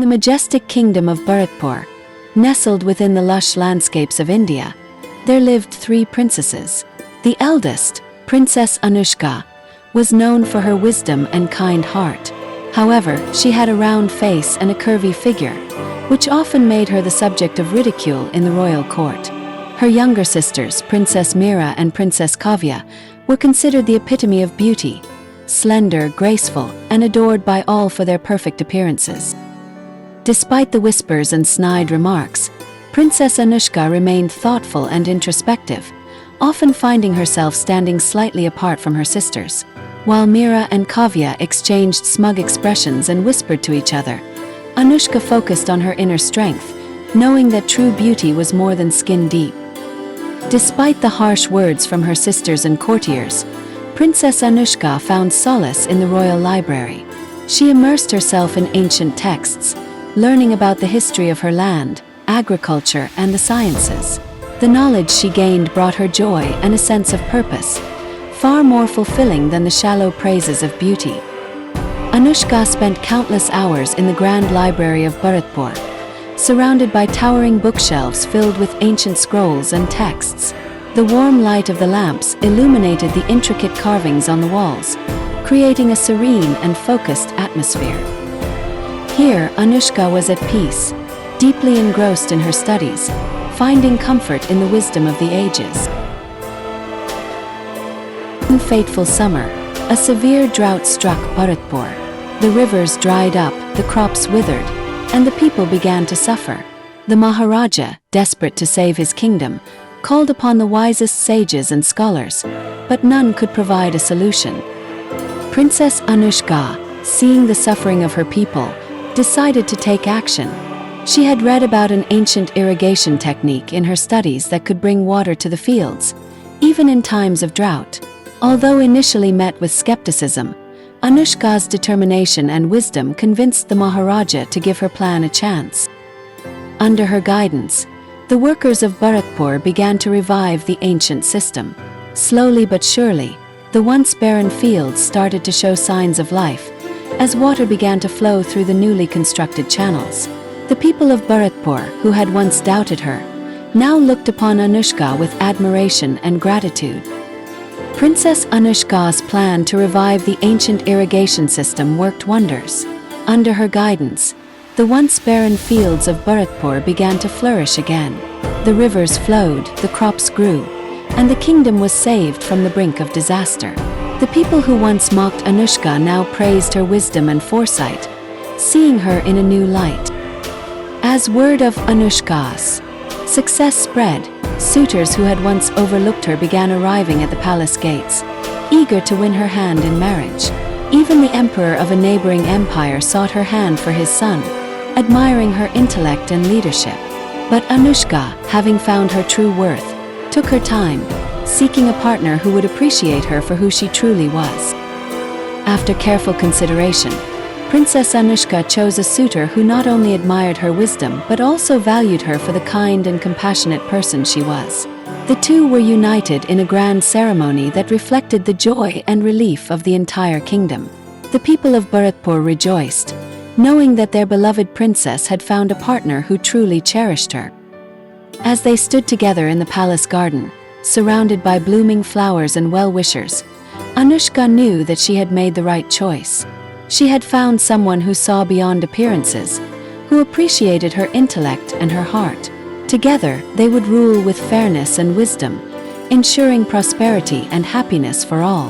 the majestic kingdom of Bharatpur, nestled within the lush landscapes of India, there lived 3 princesses. The eldest, Princess Anuska, was known for her wisdom and kind heart. However, she had a round face and a curvy figure, which often made her the subject of ridicule in the royal court. Her younger sisters, Princess Mira and Princess Kavya, were considered the epitome of beauty, slender, graceful, and adored by all for their perfect appearances. Despite the whispers and snide remarks, Princess Anuska remained thoughtful and introspective, often finding herself standing slightly apart from her sisters. While Mira and Kavya exchanged smug expressions and whispered to each other, Anuska focused on her inner strength, knowing that true beauty was more than skin deep. Despite the harsh words from her sisters and courtiers, Princess Anuska found solace in the royal library. She immersed herself in ancient texts, learning about the history of her land, agriculture, and the sciences. The knowledge she gained brought her joy and a sense of purpose, far more fulfilling than the shallow praises of beauty. Anuska spent countless hours in the grand library of Bharatpur, surrounded by towering bookshelves filled with ancient scrolls and texts. The warm light of the lamps illuminated the intricate carvings on the walls, creating a serene and focused atmosphere. Here, Anuska was at peace, deeply engrossed in her studies, finding comfort in the wisdom of the ages. One fateful summer, a severe drought struck Bharatpur. The rivers dried up, the crops withered, and the people began to suffer. The Maharaja, desperate to save his kingdom, called upon the wisest sages and scholars, but none could provide a solution. Princess Anuska, seeing the suffering of her people, decided to take action. She had read about an ancient irrigation technique in her studies that could bring water to the fields, even in times of drought. Although initially met with skepticism, Anuska's determination and wisdom convinced the Maharaja to give her plan a chance. Under her guidance, the workers of Bharatpur began to revive the ancient system. Slowly but surely, the once barren fields started to show signs of life, as water began to flow through the newly constructed channels. The people of Bharatpur, who had once doubted her, now looked upon Anuska with admiration and gratitude. Princess Anuska's plan to revive the ancient irrigation system worked wonders. Under her guidance, the once barren fields of Bharatpur began to flourish again. The rivers flowed, the crops grew, and the kingdom was saved from the brink of disaster. The people who once mocked Anuska now praised her wisdom and foresight, seeing her in a new light. As word of Anuska's success spread, suitors who had once overlooked her began arriving at the palace gates, eager to win her hand in marriage. Even the emperor of a neighboring empire sought her hand for his son, admiring her intellect and leadership. But Anuska, having found her true worth, took her time, seeking a partner who would appreciate her for who she truly was. After careful consideration, Princess Anuska chose a suitor who not only admired her wisdom but also valued her for the kind and compassionate person she was. The two were united in a grand ceremony that reflected the joy and relief of the entire kingdom. The people of Bharatpur rejoiced, knowing that their beloved princess had found a partner who truly cherished her. As they stood together in the palace garden, surrounded by blooming flowers and well-wishers, Anuska knew that she had made the right choice. She had found someone who saw beyond appearances, who appreciated her intellect and her heart. Together, they would rule with fairness and wisdom, ensuring prosperity and happiness for all.